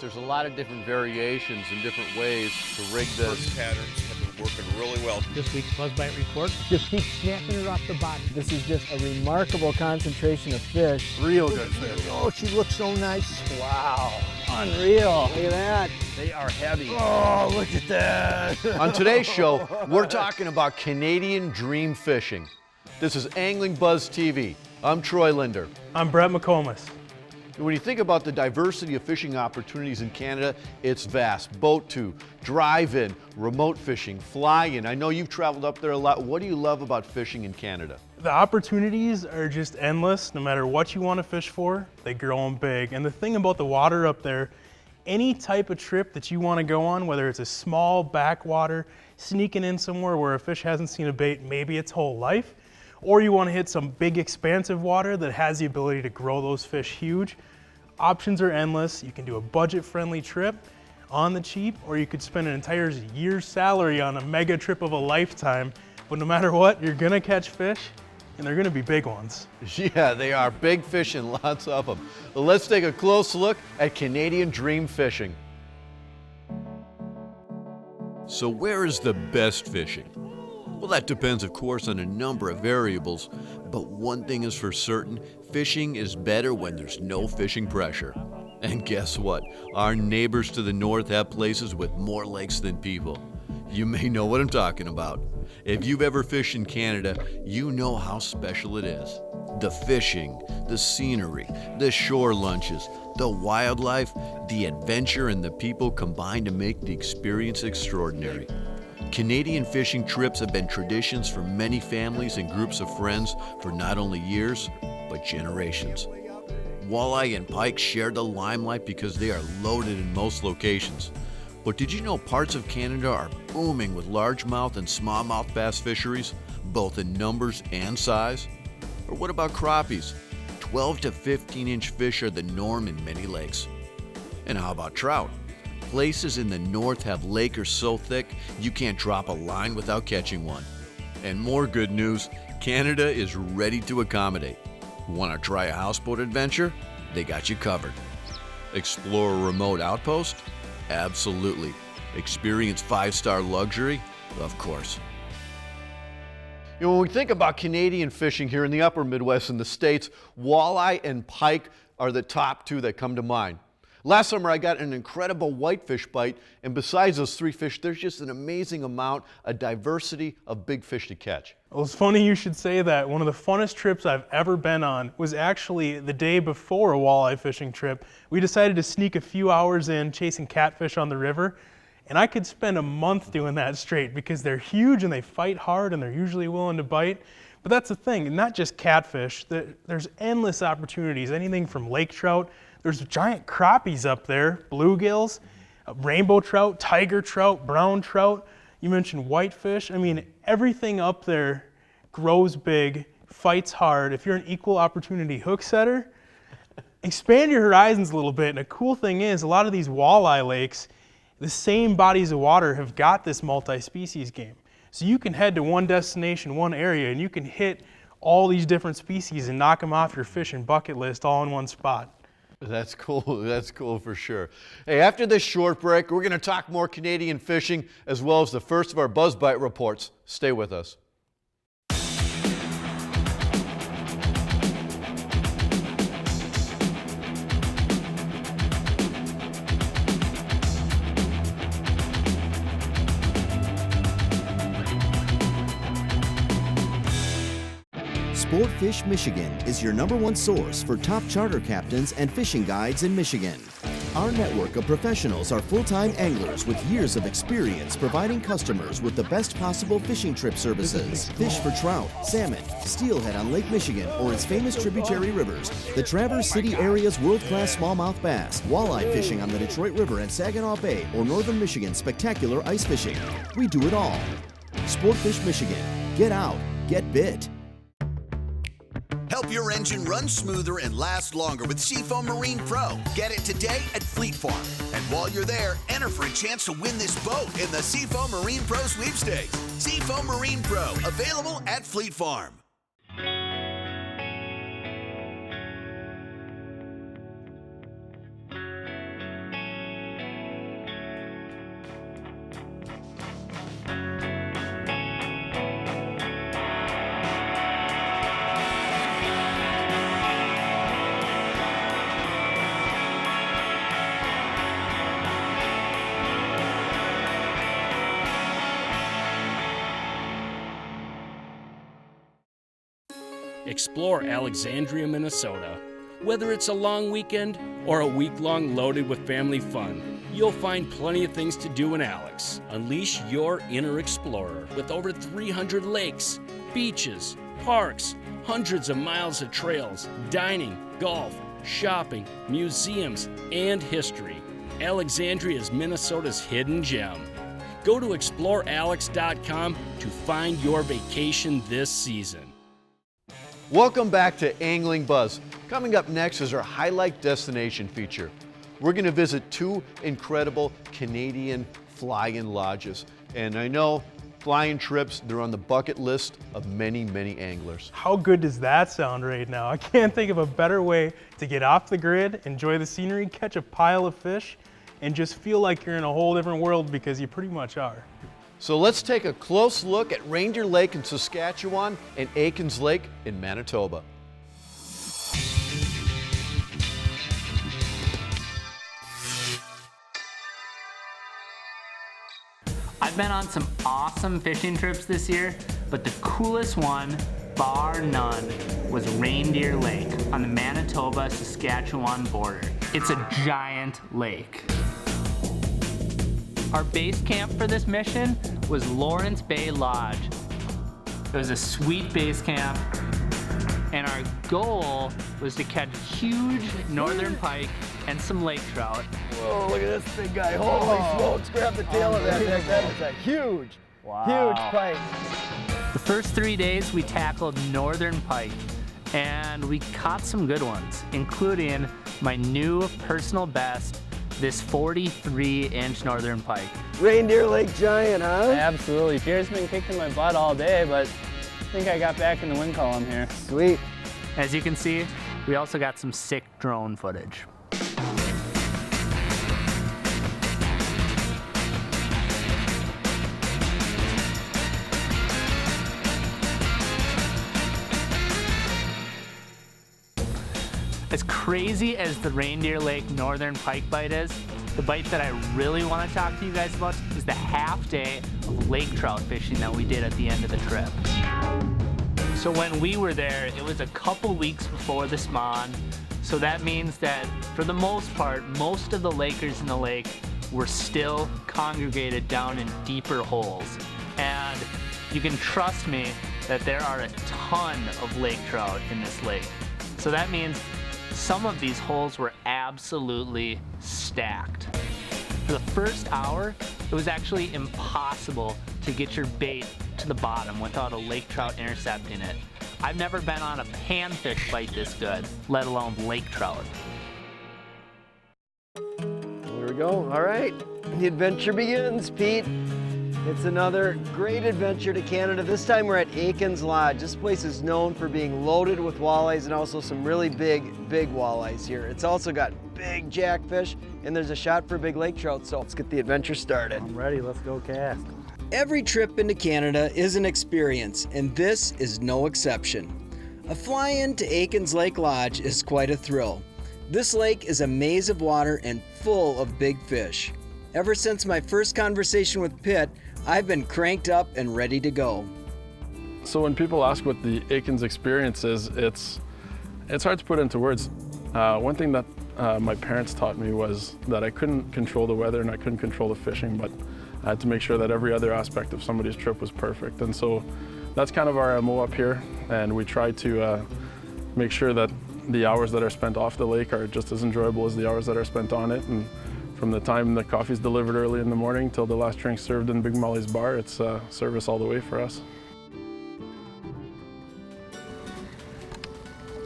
lakes, there's a lot of different variations and different ways to rig this. Patterns have been working really well. This week's Buzz Bite report. Just keep snapping it off the bottom. This is just a remarkable concentration of fish. Real good fish. Oh, she looks so nice. Wow. Unreal. Look at that. They are heavy. Oh, look at that. On today's show, we're talking about Canadian dream fishing. This is AnglingBuzz TV. I'm Troy Linder. I'm Brett McComas. When you think about the diversity of fishing opportunities in Canada, it's vast. Boat to, drive-in, remote fishing, fly-in. I know you've traveled up there a lot. What do you love about fishing in Canada? The opportunities are just endless. No matter what you want to fish for, they grow them big. And the thing about the water up there, any type of trip that you want to go on, whether it's a small backwater, sneaking in somewhere where a fish hasn't seen a bait maybe its whole life, or you want to hit some big expansive water that has the ability to grow those fish huge, options are endless. You can do a budget-friendly trip on the cheap, or you could spend an entire year's salary on a mega trip of a lifetime. But no matter what, you're gonna catch fish, and they're gonna be big ones. Yeah, they are big fish and lots of them. Well, let's take a close look at Canadian dream fishing. So where is the best fishing? Well, that depends, of course, on a number of variables, but one thing is for certain, fishing is better when there's no fishing pressure. And guess what? Our neighbors to the north have places with more lakes than people. You may know what I'm talking about. If you've ever fished in Canada, you know how special it is. The fishing, the scenery, the shore lunches, the wildlife, the adventure, and the people combine to make the experience extraordinary. Canadian fishing trips have been traditions for many families and groups of friends for not only years, but generations. Walleye and pike share the limelight because they are loaded in most locations. But did you know parts of Canada are booming with largemouth and smallmouth bass fisheries, both in numbers and size? Or what about crappies? 12 to 15-inch fish are the norm in many lakes. And how about trout? Places in the north have lakes so thick you can't drop a line without catching one. And more good news, Canada is ready to accommodate. Want to try a houseboat adventure? They got you covered. Explore a remote outpost? Absolutely. Experience 5-star luxury? Of course. You know, when we think about Canadian fishing here in the upper Midwest and the States, walleye and pike are the top two that come to mind. Last summer I got an incredible whitefish bite, and besides those 3 fish, there's just an amazing amount, a diversity of big fish to catch. Well, it's funny you should say that. One of the funnest trips I've ever been on was actually the day before a walleye fishing trip. We decided to sneak a few hours in chasing catfish on the river, and I could spend a month doing that straight because they're huge and they fight hard and they're usually willing to bite. But that's the thing, not just catfish, there's endless opportunities, anything from lake trout. There's giant crappies up there, bluegills, rainbow trout, tiger trout, brown trout. You mentioned whitefish. I mean, everything up there grows big, fights hard. If you're an equal opportunity hook setter, expand your horizons a little bit. And a cool thing is, a lot of these walleye lakes, the same bodies of water have got this multi-species game. So you can head to one destination, one area, and you can hit all these different species and knock them off your fishing bucket list all in one spot. That's cool. That's cool for sure. Hey, after this short break, we're going to talk more Canadian fishing as well as the first of our Buzz Bite reports. Stay with us. Sportfish Michigan is your #1 source for top charter captains and fishing guides in Michigan. Our network of professionals are full-time anglers with years of experience providing customers with the best possible fishing trip services. Fish for trout, salmon, steelhead on Lake Michigan or its famous tributary rivers, the Traverse City area's world-class smallmouth bass, walleye fishing on the Detroit River and Saginaw Bay, or northern Michigan's spectacular ice fishing. We do it all. Sportfish Michigan. Get out. Get bit. Help your engine run smoother and last longer with Seafoam Marine Pro. Get it today at Fleet Farm. And while you're there, enter for a chance to win this boat in the Seafoam Marine Pro sweepstakes. Seafoam Marine Pro, available at Fleet Farm. explore Alexandria, Minnesota. Whether it's a long weekend or a week-long loaded with family fun, you'll find plenty of things to do in Alex. Unleash your inner explorer with over 300 lakes, beaches, parks, hundreds of miles of trails, dining, golf, shopping, museums, and history. Alexandria is Minnesota's hidden gem. Go to explorealex.com to find your vacation this season. Welcome back to AnglingBuzz. Coming up next is our highlight destination feature. We're going to visit two incredible Canadian fly-in lodges. And I know fly-in trips, they're on the bucket list of many, many anglers. How good does that sound right now? I can't think of a better way to get off the grid, enjoy the scenery, catch a pile of fish, and just feel like you're in a whole different world, because you pretty much are. So let's take a close look at Reindeer Lake in Saskatchewan and Aikens Lake in Manitoba. I've been on some awesome fishing trips this year, but the coolest one, bar none, was Reindeer Lake on the Manitoba-Saskatchewan border. It's a giant lake. Our base camp for this mission was Lawrence Bay Lodge. It was a sweet base camp, and our goal was to catch huge northern pike and some lake trout. Whoa, look at this big guy. Holy smokes, grab the tail of that thing. That is a huge, huge pike. The first 3 days we tackled northern pike, and we caught some good ones, including my new personal best, this 43-inch northern pike. Reindeer Lake giant, huh? Absolutely. Pier's been kicking my butt all day, but I think I got back in the win column here. Sweet. As you can see, we also got some sick drone footage. As crazy as the Reindeer Lake northern pike bite is, the bite that I really want to talk to you guys about is the half day of lake trout fishing that we did at the end of the trip. So when we were there, it was a couple weeks before the spawn, so that means that for the most part, most of the lakers in the lake were still congregated down in deeper holes. And you can trust me that there are a ton of lake trout in this lake. So that means some of these holes were absolutely stacked. For the first hour, it was actually impossible to get your bait to the bottom without a lake trout intercepting it. I've never been on a panfish bite this good, let alone lake trout. There we go. All right, the adventure begins, Pete. It's another great adventure to Canada. This time we're at Aikens Lodge. This place is known for being loaded with walleyes and also some really big walleyes here. It's also got big jackfish, and there's a shot for big lake trout, so let's get the adventure started. I'm ready, let's go cast. Every trip into Canada is an experience, and this is no exception. A fly-in to Aikens Lake Lodge is quite a thrill. This lake is a maze of water and full of big fish. Ever since my first conversation with Pitt, I've been cranked up and ready to go. So when people ask what the Aikens experience is, it's hard to put into words. One thing that my parents taught me was that I couldn't control the weather and I couldn't control the fishing, but I had to make sure that every other aspect of somebody's trip was perfect. And so that's kind of our MO up here, and we try to make sure that the hours that are spent off the lake are just as enjoyable as the hours that are spent on it. And from the time the coffee's delivered early in the morning till the last drink served in Big Molly's bar, it's service all the way for us.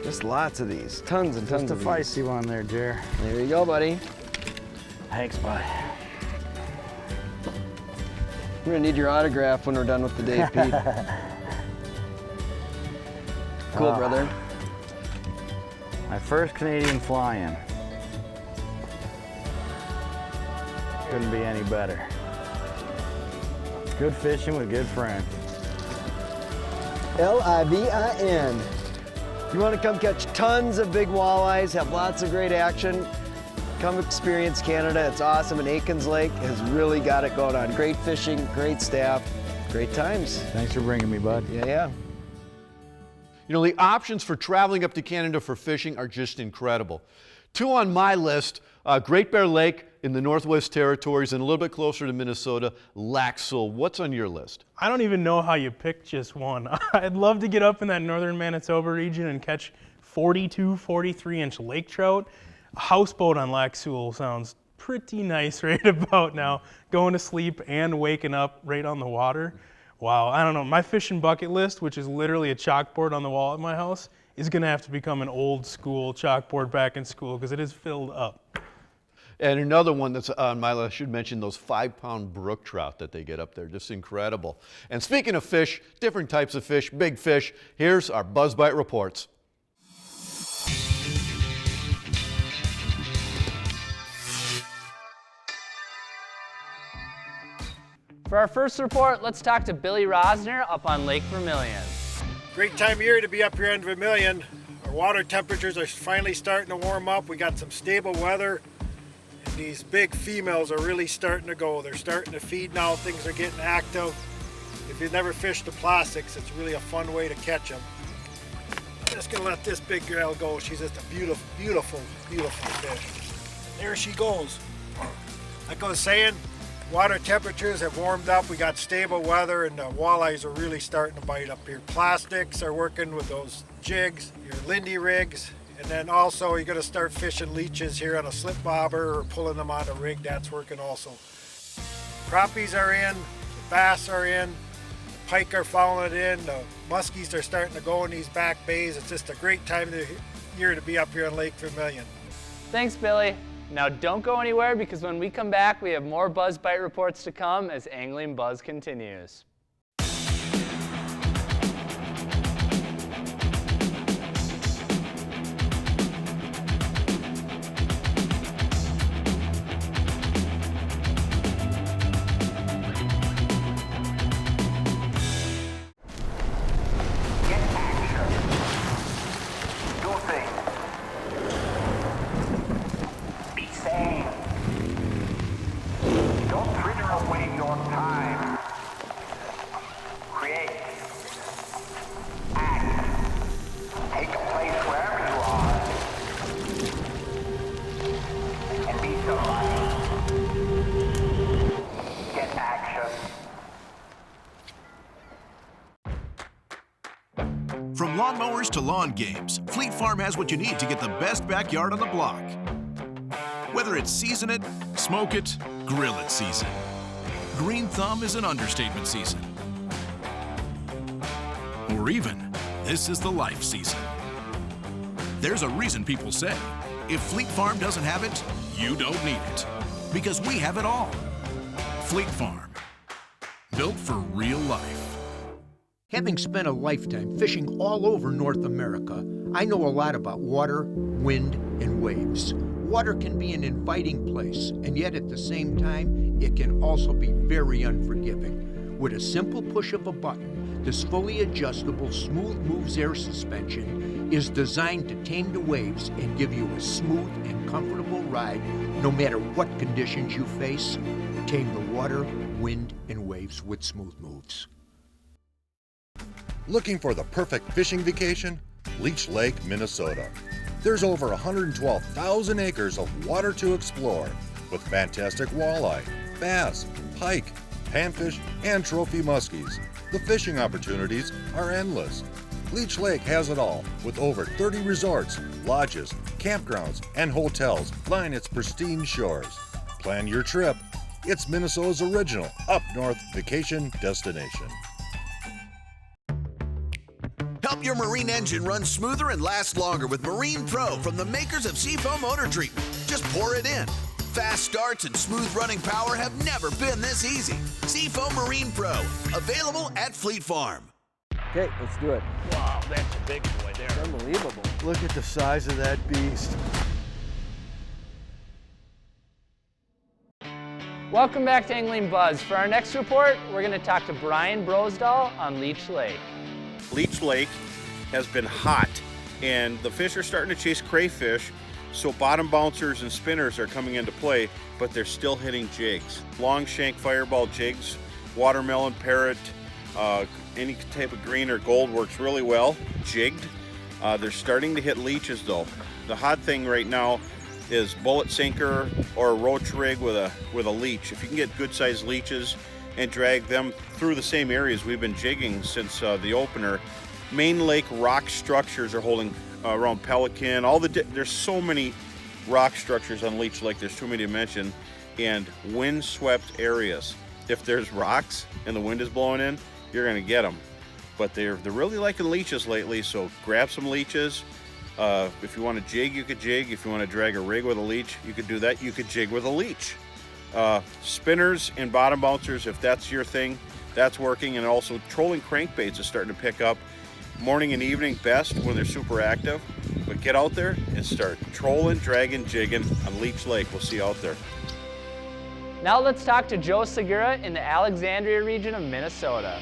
Just lots of these, tons and tons of these. Just a feisty one there, Jer. There you go, buddy. Thanks, bud. We're gonna need your autograph when we're done with the day, Pete. Cool, brother. My first Canadian fly-in. Couldn't be any better. Good fishing with good friends. L-I-V-I-N. If you want to come catch tons of big walleyes, have lots of great action, come experience Canada. It's awesome, and Aikens Lake has really got it going on. Great fishing, great staff, great times. Thanks for bringing me, bud. Yeah. You know, the options for traveling up to Canada for fishing are just incredible. Two on my list, Great Bear Lake in the Northwest Territories and a little bit closer to Minnesota, Lac Seul. What's on your list? I don't even know how you pick just one. I'd love to get up in that northern Manitoba region and catch 42, 43-inch lake trout. A houseboat on Lac Seul sounds pretty nice right about now. Going to sleep and waking up right on the water. Wow, I don't know. My fishing bucket list, which is literally a chalkboard on the wall at my house, is going to have to become an old school chalkboard back in school because it is filled up. And another one that's on my list, I should mention those 5-pound brook trout that they get up there. Just incredible. And speaking of fish, different types of fish, big fish, here's our Buzz Bite reports. For our first report, let's talk to Billy Rosner up on Lake Vermilion. Great time of year to be up here on Vermilion. Our water temperatures are finally starting to warm up. We got some stable weather. And these big females are really starting to go. They're starting to feed now. Things are getting active. If you've never fished the plastics, it's really a fun way to catch them. I'm just gonna let this big girl go. She's just a beautiful, beautiful, beautiful fish. There she goes. Like I was saying, water temperatures have warmed up. We got stable weather and the walleyes are really starting to bite up here. Plastics are working with those jigs, your Lindy rigs, and then also you're gonna start fishing leeches here on a slip bobber or pulling them on a rig. That's working also. Crappies are in, the bass are in, the pike are falling in, the muskies are starting to go in these back bays. It's just a great time of the year to be up here on Lake Vermilion. Thanks, Billy. Now don't go anywhere because when we come back, we have more Buzz Bite reports to come as Angling Buzz continues. From lawnmowers to lawn games, Fleet Farm has what you need to get the best backyard on the block. Whether it's season it, smoke it, grill it season. Green thumb is an understatement season. Or even, this is the life season. There's a reason people say, if Fleet Farm doesn't have it, you don't need it. Because we have it all. Fleet Farm, built for real life. Having spent a lifetime fishing all over North America, I know a lot about water, wind, and waves. Water can be an inviting place, and yet at the same time, it can also be very unforgiving. With a simple push of a button, this fully adjustable Smooth Moves air suspension is designed to tame the waves and give you a smooth and comfortable ride no matter what conditions you face. Tame the water, wind, and waves with Smooth Moves. Looking for the perfect fishing vacation? Leech Lake, Minnesota. There's over 112,000 acres of water to explore with fantastic walleye, bass, pike, panfish, and trophy muskies. The fishing opportunities are endless. Leech Lake has it all with over 30 resorts, lodges, campgrounds, and hotels line its pristine shores. Plan your trip. It's Minnesota's original up-north vacation destination. Help your marine engine run smoother and last longer with Marine Pro from the makers of Seafoam Motor Treatment. Just pour it in. Fast starts and smooth running power have never been this easy. Seafoam Marine Pro, available at Fleet Farm. Okay, let's do it. Wow, that's a big boy there. Unbelievable. Look at the size of that beast. Welcome back to Angling Buzz. For our next report, we're going to talk to Brian Brosdahl on Leech Lake. Leech Lake has been hot and the fish are starting to chase crayfish, so bottom bouncers and spinners are coming into play, but they're still hitting jigs. Long shank fireball jigs, watermelon, parrot, any type of green or gold works really well. Jigged. They're starting to hit leeches though. The hot thing right now is bullet sinker or a roach rig with a leech. If you can get good sized leeches and drag them through the same areas we've been jigging since the opener. Main Lake rock structures are holding around Pelican. There's so many rock structures on Leech Lake, there's too many to mention, and wind-swept areas. If there's rocks and the wind is blowing in, you're gonna get them. But they're really liking leeches lately, so grab some leeches. If you want to jig, you could jig. If you want to drag a rig with a leech, you could do that. You could jig with a leech. Spinners and bottom bouncers, if that's your thing, that's working. And also trolling crankbaits is starting to pick up. Morning and evening best when they're super active. But get out there and start trolling, dragging, jigging on Leech Lake. We'll see you out there. Now let's talk to Joe Segura in the Alexandria region of Minnesota.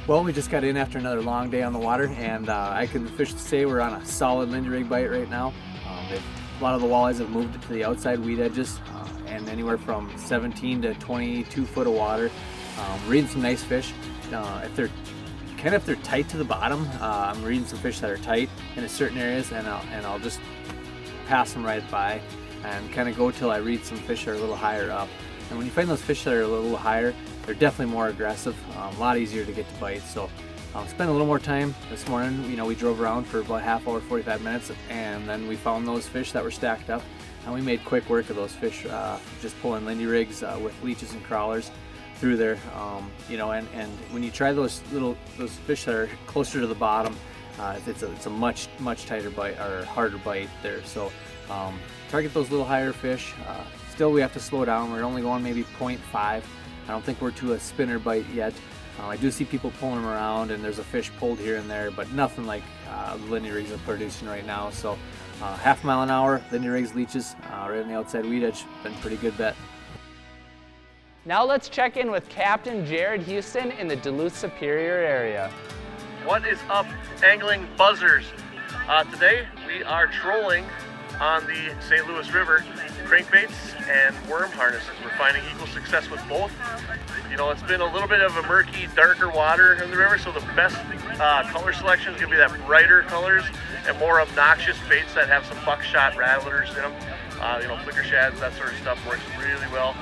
Well, we just got in after another long day on the water, and I can officially say we're on a solid Lindy rig bite right now. A lot of the walleyes have moved to the outside weed edges, and anywhere from 17 to 22 foot of water. Reading some nice fish. If they're tight to the bottom, I'm reading some fish that are tight in certain areas, and I'll just pass them right by and kind of go till I read some fish that are a little higher up. And when you find those fish that are a little higher, they're definitely more aggressive, a lot easier to get to bite. So spent a little more time this morning. You know, we drove around for about half hour, 45 minutes, and then we found those fish that were stacked up, and we made quick work of those fish, just pulling Lindy rigs with leeches and crawlers through there. You know, and when you try those fish that are closer to the bottom, it's a much tighter bite or harder bite there. So target those little higher fish. Still, we have to slow down. We're only going maybe 0.5. I don't think we're to a spinner bite yet. I do see people pulling them around, and there's a fish pulled here and there, but nothing like the Lindy rigs are producing right now. So half mile an hour, Lindy rigs, leeches, right on the outside weed edge, been a pretty good bet. Now let's check in with Captain Jared Houston in the Duluth Superior area. What is up, angling buzzers? Today we are trolling on the St. Louis River, crankbaits and worm harnesses. We're finding equal success with both. You know, it's been a little bit of a murky, darker water in the river, so the best color selection is going to be that brighter colors and more obnoxious baits that have some buckshot rattlers in them. You know, flicker shads, that sort of stuff works really well.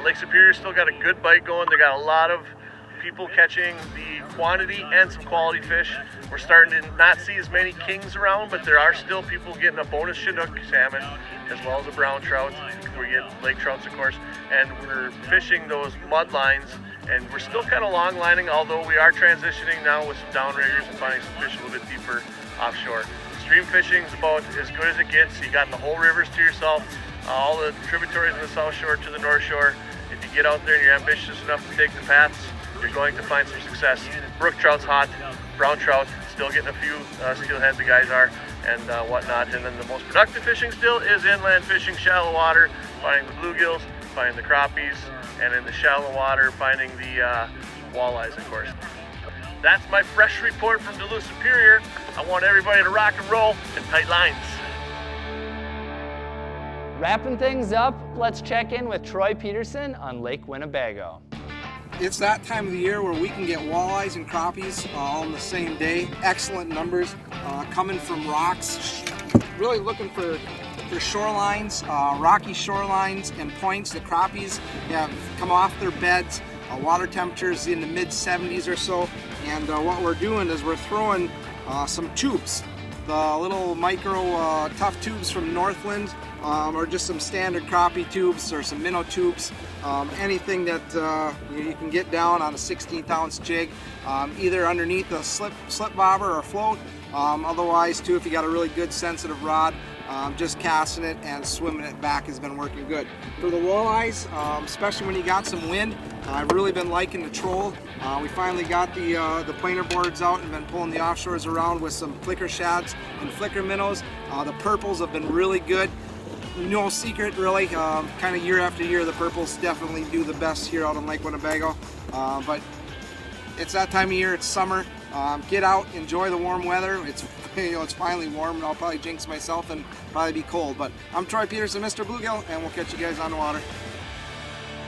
Lake Superior still got a good bite going. They got a lot of people catching the quantity and some quality fish. We're starting to not see as many kings around, but there are still people getting a bonus Chinook salmon as well as a brown trout. We get lake trouts, of course, and we're fishing those mud lines, and we're still kind of long lining, although we are transitioning now with some downriggers and finding some fish a little bit deeper offshore. Stream fishing is about as good as it gets. You got the whole rivers to yourself, all the tributaries in the south shore to the north shore. If you get out there and you're ambitious enough to take the paths, you're going to find some success. Brook trout's hot, brown trout, still getting a few steelhead, the guys are, and whatnot. And then the most productive fishing still is inland fishing, shallow water, finding the bluegills, finding the crappies, and in the shallow water, finding the walleyes, of course. That's my fresh report from Duluth Superior. I want everybody to rock and roll and tight lines. Wrapping things up, let's check in with Troy Peterson on Lake Winnebago. It's that time of the year where we can get walleyes and crappies all on the same day. Excellent numbers coming from rocks. Really looking for shorelines, rocky shorelines and points. The crappies have come off their beds. Water temperatures in the mid 70s or so. And what we're doing is we're throwing some tubes. The little micro tough tubes from Northland, or just some standard crappie tubes or some minnow tubes. Anything that you can get down on a 16th ounce jig, either underneath a slip bobber or float. Otherwise too, if you got a really good sensitive rod, just casting it and swimming it back has been working good. For the walleyes, especially when you got some wind, I've really been liking the troll. We finally got the planer boards out and been pulling the offshores around with some flicker shads and flicker minnows. The purples have been really good. No secret really, kind of year after year the purples definitely do the best here out on Lake Winnebago. But it's that time of year, it's summer. Get out, enjoy the warm weather. It's it's finally warm, and I'll probably jinx myself and probably be cold. But I'm Troy Peterson, Mr. Bluegill, and we'll catch you guys on the water.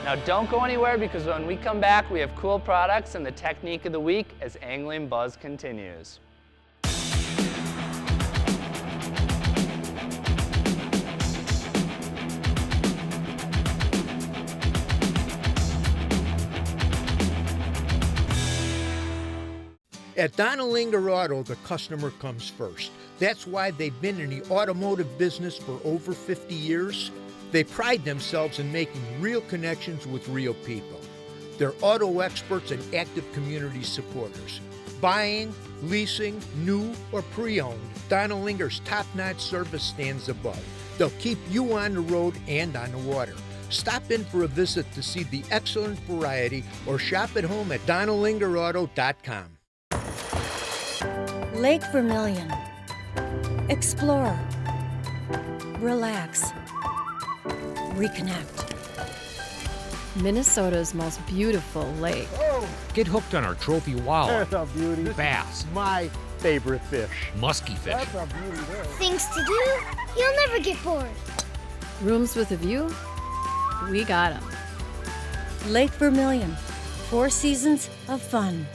Now don't go anywhere because when we come back, we have cool products and the technique of the week as Angling Buzz continues. At Donalinger Auto, the customer comes first. That's why they've been in the automotive business for over 50 years. They pride themselves in making real connections with real people. They're auto experts and active community supporters. Buying, leasing, new or pre-owned, Donalinger's top-notch service stands above. They'll keep you on the road and on the water. Stop in for a visit to see the excellent variety or shop at home at DonalingerAuto.com. Lake Vermilion. Explore. Relax. Reconnect. Minnesota's most beautiful lake. Get hooked on our trophy walleye, That's a beauty. bass, My favorite fish. musky fish, That's a beauty there. Things to do? You'll never get bored. Rooms with a view? We got 'em. Lake Vermilion. 4 seasons of fun.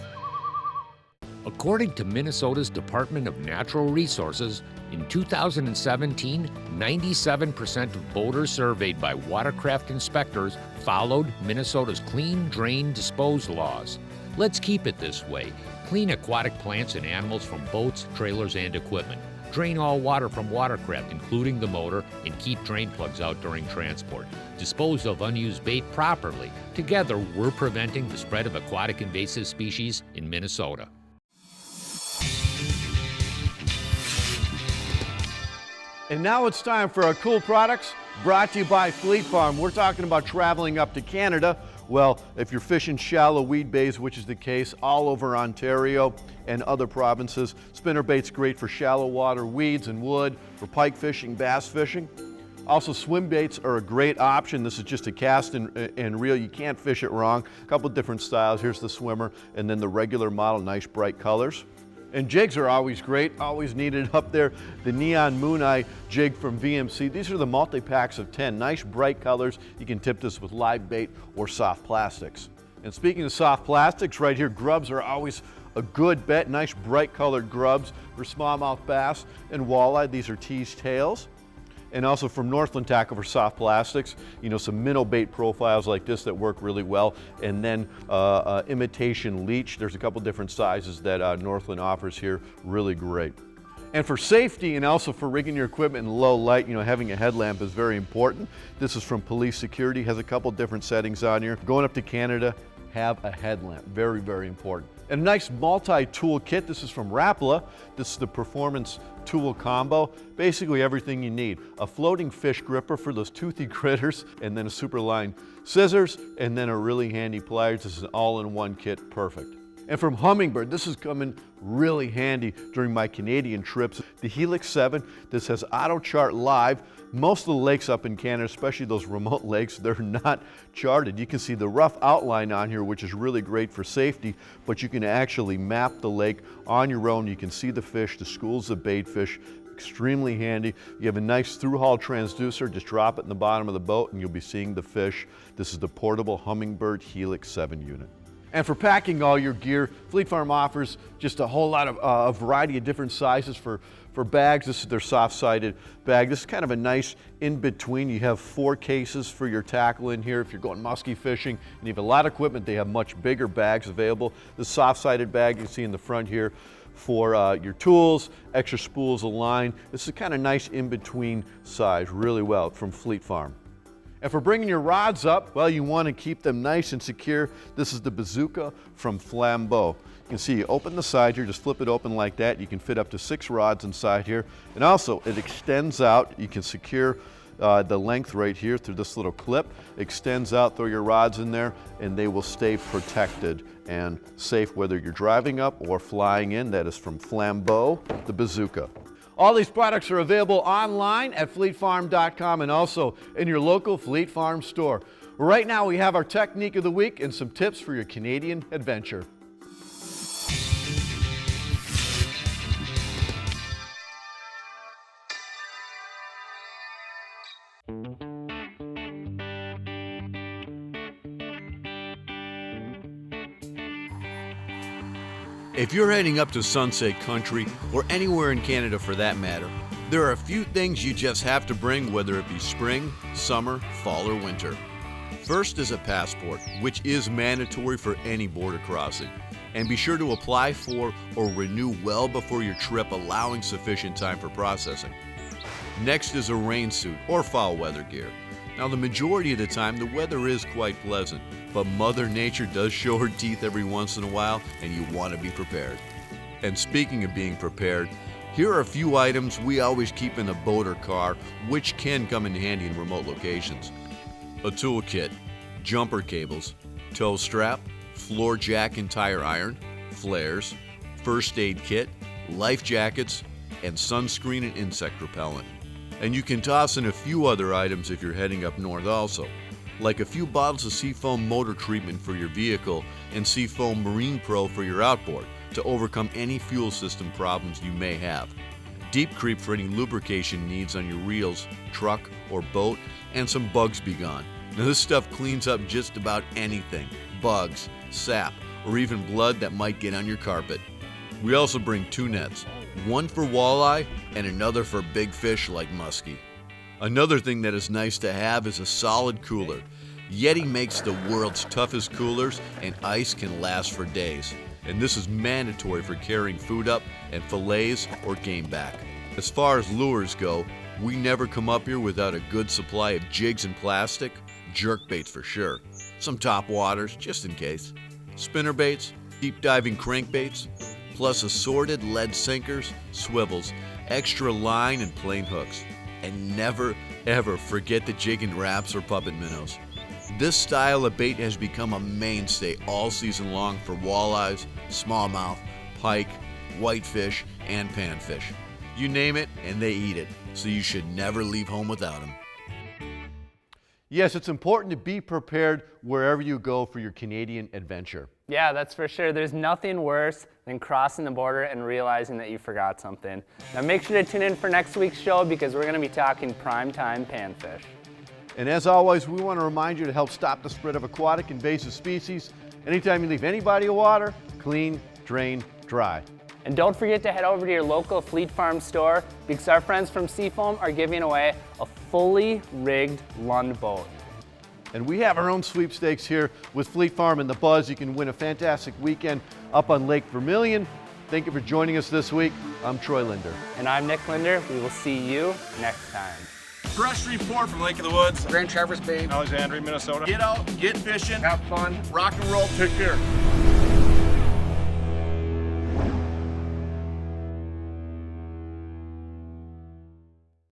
According to Minnesota's Department of Natural Resources, in 2017, 97% of boaters surveyed by watercraft inspectors followed Minnesota's clean, drain, dispose laws. Let's keep it this way. Clean aquatic plants and animals from boats, trailers, and equipment. Drain all water from watercraft, including the motor, and keep drain plugs out during transport. Dispose of unused bait properly. Together, we're preventing the spread of aquatic invasive species in Minnesota. And now it's time for our cool products brought to you by Fleet Farm. We're talking about traveling up to Canada. Well, if you're fishing shallow weed bays, which is the case all over Ontario and other provinces, spinnerbait's great for shallow water weeds and wood, for pike fishing, bass fishing. Also, swim baits are a great option. This is just a cast and reel. You can't fish it wrong. A couple different styles. Here's the swimmer and then the regular model, nice bright colors. And jigs are always great, always needed up there. The Neon Moon Eye jig from VMC. These are the multi-packs of 10. Nice bright colors. You can tip this with live bait or soft plastics. And speaking of soft plastics, right here, grubs are always a good bet. Nice bright colored grubs for smallmouth bass and walleye. These are teased tails. And also from Northland Tackle for soft plastics, you know, some minnow bait profiles like this that work really well. And then imitation leech. There's a couple different sizes that Northland offers here, really great. And for safety and also for rigging your equipment in low light, you know, having a headlamp is very important. This is from Police Security, has a couple different settings on here. Going up to Canada, have a headlamp, very, very important. And a nice multi-tool kit. This is from Rapala. This is the Performance Tool Combo. Basically everything you need. A floating fish gripper for those toothy critters, and then a super line scissors, and then a really handy pliers. This is an all-in-one kit, perfect. And from Humminbird, this is coming really handy during my Canadian trips. The Helix 7, this has auto chart live. Most of the lakes up in Canada, especially those remote lakes, they're not charted. You can see the rough outline on here, which is really great for safety, but you can actually map the lake on your own. You can see the fish, the schools of bait fish, extremely handy. You have a nice through-haul transducer, just drop it in the bottom of the boat and you'll be seeing the fish. This is the portable Humminbird Helix 7 unit. And for packing all your gear, Fleet Farm offers just a whole lot of a variety of different sizes for bags. This is their soft-sided bag. This is kind of a nice in-between. You have 4 cases for your tackle in here. If you're going musky fishing and you have a lot of equipment, they have much bigger bags available. The soft-sided bag you can see in the front here for your tools, extra spools of line. This is a kind of nice in-between size, really well, from Fleet Farm. And for bringing your rods up, well, you want to keep them nice and secure. This is the Bazooka from Flambeau. You can see you open the side here, just flip it open like that. You can fit up to 6 rods inside here. And also, it extends out. You can secure the length right here through this little clip. Extends out, throw your rods in there, and they will stay protected and safe whether you're driving up or flying in. That is from Flambeau, the Bazooka. All these products are available online at fleetfarm.com and also in your local Fleet Farm store. Right now we have our technique of the week and some tips for your Canadian adventure. If you're heading up to Sunset Country, or anywhere in Canada for that matter, there are a few things you just have to bring, whether it be spring, summer, fall, or winter. First is a passport, which is mandatory for any border crossing. And be sure to apply for or renew well before your trip, allowing sufficient time for processing. Next is a rain suit or foul weather gear. Now, the majority of the time, the weather is quite pleasant, but Mother Nature does show her teeth every once in a while, and you want to be prepared. And speaking of being prepared, here are a few items we always keep in a boat or car, which can come in handy in remote locations. A toolkit, jumper cables, tow strap, floor jack and tire iron, flares, first aid kit, life jackets, and sunscreen and insect repellent. And you can toss in a few other items if you're heading up north also, like a few bottles of Seafoam motor treatment for your vehicle and Seafoam Marine Pro for your outboard to overcome any fuel system problems you may have. Deep Creep for any lubrication needs on your reels, truck, or boat, and some Bugs Be Gone. Now, this stuff cleans up just about anything, bugs, sap, or even blood that might get on your carpet. We also bring 2 nets, one for walleye and another for big fish like muskie. Another thing that is nice to have is a solid cooler. Yeti makes the world's toughest coolers, and ice can last for days. And this is mandatory for carrying food up and fillets or game back. As far as lures go, we never come up here without a good supply of jigs and plastic, jerk baits for sure, some top waters just in case, spinner baits, deep diving crankbaits, plus assorted lead sinkers, swivels, extra line, and plain hooks. And never ever forget the jig and wraps or puppet minnows. This style of bait has become a mainstay all season long for walleyes, smallmouth, pike, whitefish, and panfish. You name it, and they eat it, so you should never leave home without them. Yes, it's important to be prepared wherever you go for your Canadian adventure. Yeah, that's for sure. There's nothing worse than crossing the border and realizing that you forgot something. Now make sure to tune in for next week's show because we're going to be talking primetime panfish. And as always, we want to remind you to help stop the spread of aquatic invasive species. Anytime you leave any body of water, clean, drain, dry. And don't forget to head over to your local Fleet Farm store because our friends from Seafoam are giving away a fully rigged Lund boat. And we have our own sweepstakes here with Fleet Farm and the Buzz. You can win a fantastic weekend up on Lake Vermilion. Thank you for joining us this week. I'm Troy Linder. And I'm Nick Linder. We will see you next time. Brush report from Lake of the Woods. Grand Traverse Bay, Alexandria, Minnesota. Get out, get fishing, Have fun. rock and roll. Take care.